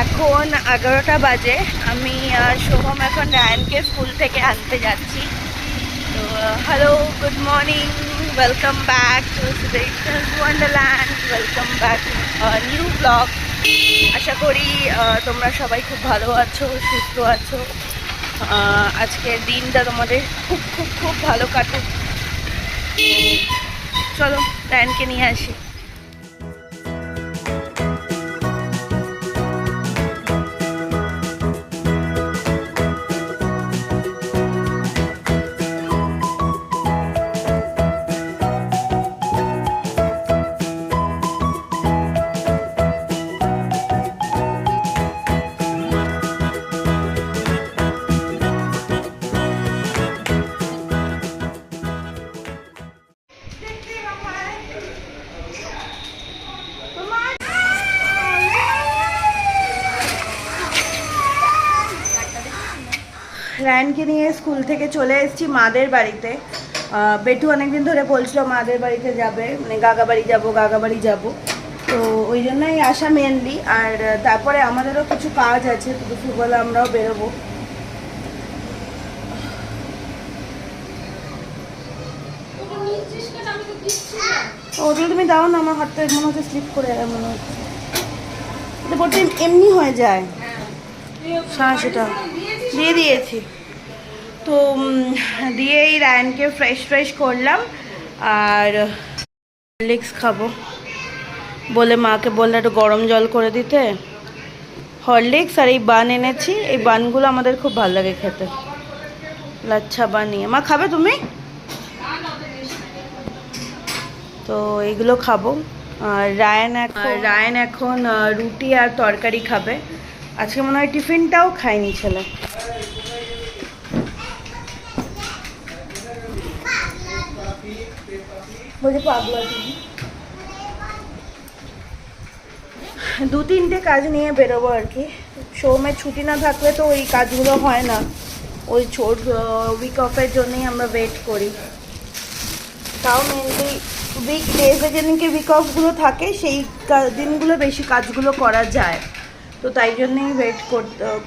এখন 11টা বাজে। আমি সোহম এখন রায়ানকে স্কুল থেকে আনতে যাচ্ছি। তো hello, good morning, welcome back to Sudeshna's wonderland, welcome back new blog. আশা করি তোমরা সবাই খুব ভালো আছো, সুস্থ আছো। আজকের দিনটা তোমাদের খুব খুব খুব ভালো কাটুক। চলো রায়ানকে নিয়ে আসি। রায়ানকে নিয়ে স্কুল থেকে চলে এসেছি মাদের বাড়িতে। বেটু অনেকদিন ধরে বলছিল মাদের বাড়িতে যাবে, মানে গাগাবাড়ি যাব। তো ওই জন্যই আসা মেনলি। আর তারপরে আমাদেরও কিছু কাজ আছে, তো দুপুরবেলা আমরাও বেরোবো। ওগুলো তুমি দাও না, আমার হাতটা মনে হচ্ছে স্লিপ করে মনে হচ্ছে। এটা বলতে এমনি হয়ে যায়। হ্যাঁ, সেটা দিয়ে দিয়েছি। তো দিয়েই রায়ানকে ফ্রেশ করলাম। আর হরলিক্স খাবো বলে মাকে বললে একটু গরম জল করে দিতে। হরলিক্স আর এই বান এনেছি, এই বানগুলো আমাদের খুব ভালো লাগে খেতে। লাচ্ছা বানিয়ে মা খাবে তুমি? তো এইগুলো খাবো। আর রায়ান এখন রুটি আর তরকারি খাবে। আজকে মনে হয় টিফিনটাও খায়নি ছেলে। দু তিনটে কাজ নিয়ে বেরোবো আর কি। সোমের ছুটি না থাকলে তো ওই কাজগুলো হয় না। ওই ছোট উইক অফের জন্যই আমরা ওয়েট করি। তাও মেনলি উইক ডেজে যেদিনকে উইক অফগুলো থাকে সেই দিনগুলো বেশি কাজগুলো করা যায়। তো তাই জন্যই ওয়েট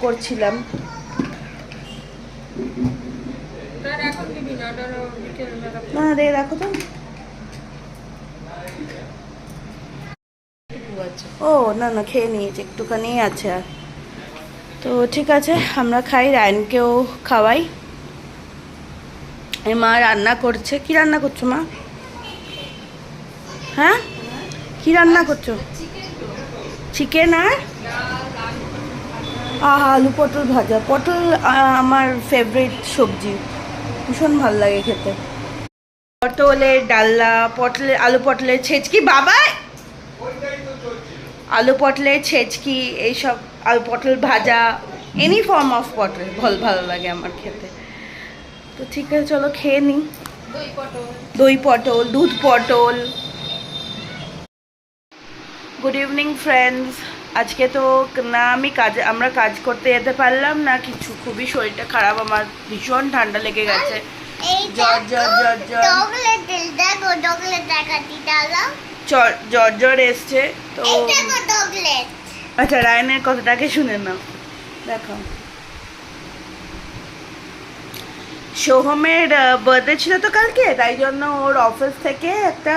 করছিলাম। না রে, রাখো তো। ও না না, খেয়ে নিয়েছি, একটুখানি আছে। আর তো ঠিক আছে, আমরা খাই, রায়ানকেও খাওয়াই। মা রান্না করছে। কি রান্না করছো মা? হ্যাঁ, কি রান্না করছো? চিকেন আর আলু পটল ভাজা। পটল আমার ফেভারিট সবজি, ভীষণ ভালো লাগে খেতে। পটলের ডালনা, আলু পটলের ছেচকি, বাবা আলু পটলের ছেচকি, এইসব আলু পটল ভাজা, এনি ফর্ম অফ পটল ভালো লাগে আমার খেতে। তো ঠিক আছে, চলো খেয়ে নিই। দই পটল, দুধ পটল। Good evening friends. আজকে তো না আমরা কাজ করতে যেতে পারলাম না কিছু। খুবই শরীরটা খারাপ আমার, ভীষণ ঠান্ডা লেগে গেছে, জ্বর এসছে। তো আচ্ছা, রায়ানের কথাটাকে শুনে নাও। দেখো, সোহমের বার্থডে ছিল তো কালকে, তাই জন্য ওর অফিস থেকে একটা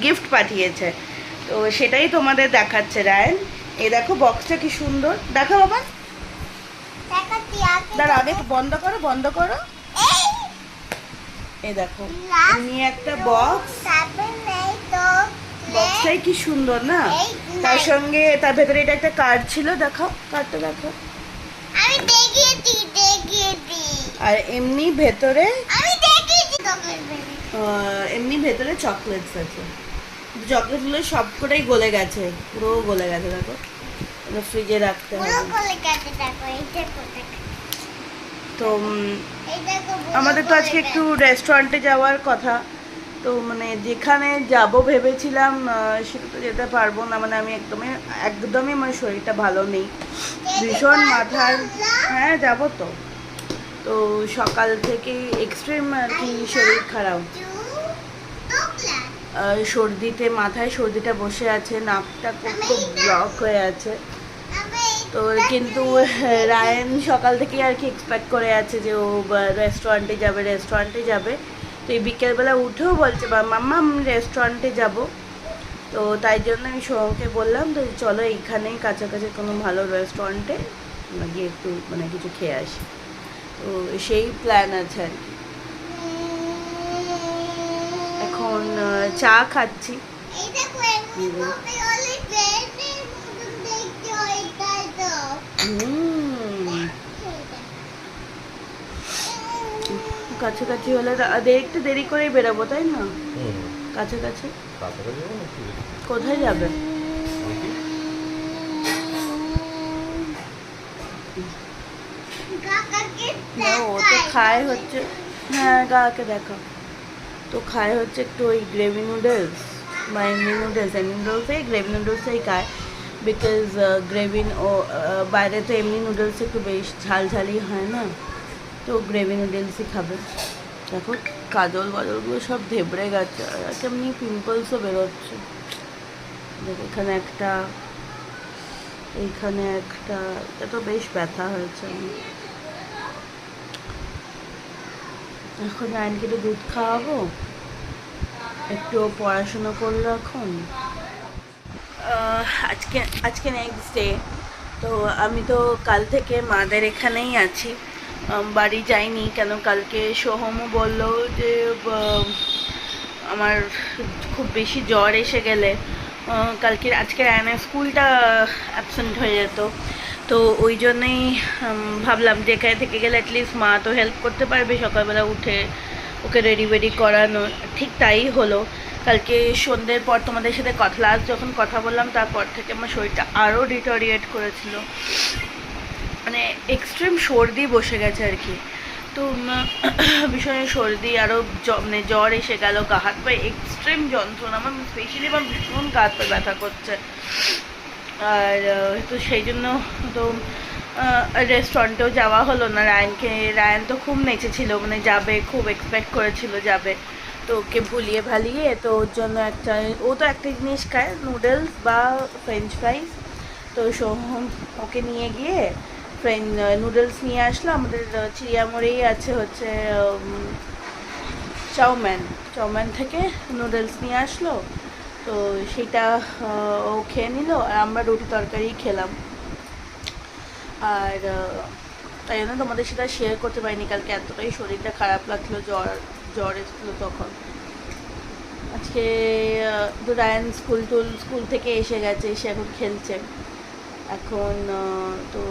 গিফট পাঠিয়েছে। তো সেটাই তোমাদের দেখাচ্ছে রায়ান। এই দেখো বক্সটা কি সুন্দর, দেখো বাবা। দাঁড়া, আগে বন্ধ করো। এই দেখো, এমনি একটা বক্স। বক্সটাই কি সুন্দর না? তার সঙ্গে তার ভেতরে এটা একটা কার্ড ছিল, দেখো কার্ডটা দেখো। আর এমনি ভেতরে চকলেটস আছে। চকলেটগুলো সবকটাই গলে গেছে, পুরো গলে গেছে। দেখো, ফ্রিজে রাখতে হবে। তো আমাদের তো আজকে একটু রেস্টুরেন্টে যাওয়ার কথা। তো মানে যেখানে যাব ভেবেছিলাম সেটা তো যেতে পারবো না। মানে আমি একদমই আমার শরীরটা ভালো নেই, ভীষণ মাথার। হ্যাঁ, যাবো তো। তো সকাল থেকে এক্সট্রিম আর কি শরীর খারাপ। সর্দিতে, মাথায় সর্দিটা বসে আছে, নাকটা খুব ব্লক হয়ে আছে। তো কিন্তু রায়ান সকাল থেকে আর কি এক্সপেক্ট করে আছে যে ও রেস্টুরেন্টে যাবে। তো এই বিকেলবেলা উঠেও বলছে বা মাম্মা আমি রেস্টুরেন্টে যাব। তো তাই জন্য আমি সোহমকে বললাম তো চলো এইখানেই কাছাকাছি কোনো ভালো রেস্টুরেন্টে গিয়ে একটু মানে কিছু খেয়ে আসি। তো সেই প্ল্যান আছে আর কি। এখন চা খাচ্ছি। কাছাকাছি হলে একটু দেরি করেই বেরাবো তাই না? কাছাকাছি কোথায় যাবে? ও তো খায় হচ্ছে, হ্যাঁ কাকে দেখো তো খায় হচ্ছে একটু ওই গ্রেভি নুডলস বা এমনি নুডলসে গ্রেভি নুডলসেই খায়। বিকজ গ্রেভি ও বাইরে তো এমনি নুডলস একটু বেশ ঝালঝালি হয় না, তো গ্রেভি নুডলসই খাবে। দেখো কাজল বাজলগুলো সব ধেবড়ে গেছে, আর কেমনি পিম্পলসও বেরোচ্ছে। দেখো এখানে একটা, এইখানে একটা, এটা তো বেশ ব্যথা হয়েছে। এখন রায়নকে একটু দুধ খাওয়াবো, একটু পড়াশুনো করলো এখন। আজকে আজকে নেক্সট ডে। তো আমি তো কাল থেকে মাদের এখানেই আছি, বাড়ি যাইনি। কেন কালকে সোহমও বললো যে আমার খুব বেশি জ্বর এসে গেলে আজকে রায়নের স্কুলটা অ্যাবসেন্ট হয়ে যেত। তো ওই জন্যই ভাবলাম যে এখানে থেকে গেলে অ্যাটলিস্ট মা তো হেল্প করতে পারবে সকালবেলা উঠে ওকে রেডি বেডি করানো। ঠিক তাই হলো। কালকে সন্ধ্যের পর তোমাদের সাথে লাস্ট যখন কথা বললাম তারপর থেকে আমার শরীরটা আরও ডিটোরিয়েট করেছিল, মানে এক্সট্রিম সর্দি বসে গেছে আর কি। তো ভীষণ সর্দি, আরও মানে জ্বর এসে গেল, গা হাত পায়ে এক্সট্রিম যন্ত্রণা, আমার স্পেশালি আমার ভীষণ গা হাত পায়ে ব্যথা করছে। আর তো সেই জন্য তো রেস্টুরেন্টেও যাওয়া হলো না। রায়ান তো খুব নেচেছিল, মানে যাবে, খুব এক্সপেক্ট করেছিল যাবে। তো ওকে ভুলিয়ে ভালিয়ে তো ওর জন্য ও তো একটা জিনিস খায়, নুডলস বা ফ্রেঞ্চ ফ্রাইস। তো সোহম ওকে নিয়ে গিয়ে নুডলস নিয়ে আসলো। আমাদের চিড়িয়ামোড়েই আছে হচ্ছে চাউম্যান থেকে নুডলস নিয়ে আসলো। তো সেটা ও খেয়ে নিল, আর আমরা রুটি তরকারি খেলাম। আর তাই জন্য তোমাদের সাথে শেয়ার করতে পারিনি কালকে, এতটাই শরীরটা খারাপ লাগছিলো, জ্বর এসেছিলো তখন। আজকে তো রায়ান স্কুল থেকে এসে গেছে, এসে এখন খেলছে। এখন তো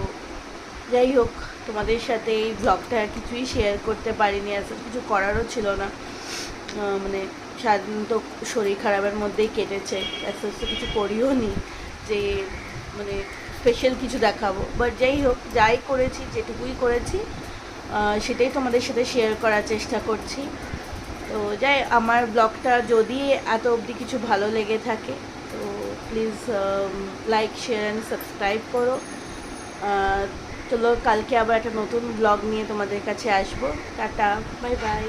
যাই হোক, তোমাদের সাথে এই ব্লগটা কিছুই শেয়ার করতে পারিনি, আসলে কিছু করারও ছিল না। মানে সারাদিন তো শরীর খারাপের মধ্যেই কেটেছে, আস্তে আস্তে কিছু করিও নি যে মানে স্পেশাল কিছু দেখাবো। বাট যাই হোক, যাই করেছি, যেটুকুই করেছি সেটাই তোমাদের সাথে শেয়ার করার চেষ্টা করছি। তো যাই, আমার ব্লগটা যদি এত অবধি কিছু ভালো লেগে থাকে তো please like, share and subscribe করো। চলো কালকে আবার একটা নতুন ব্লগ নিয়ে তোমাদের কাছে আসবো। Tata, bye bye.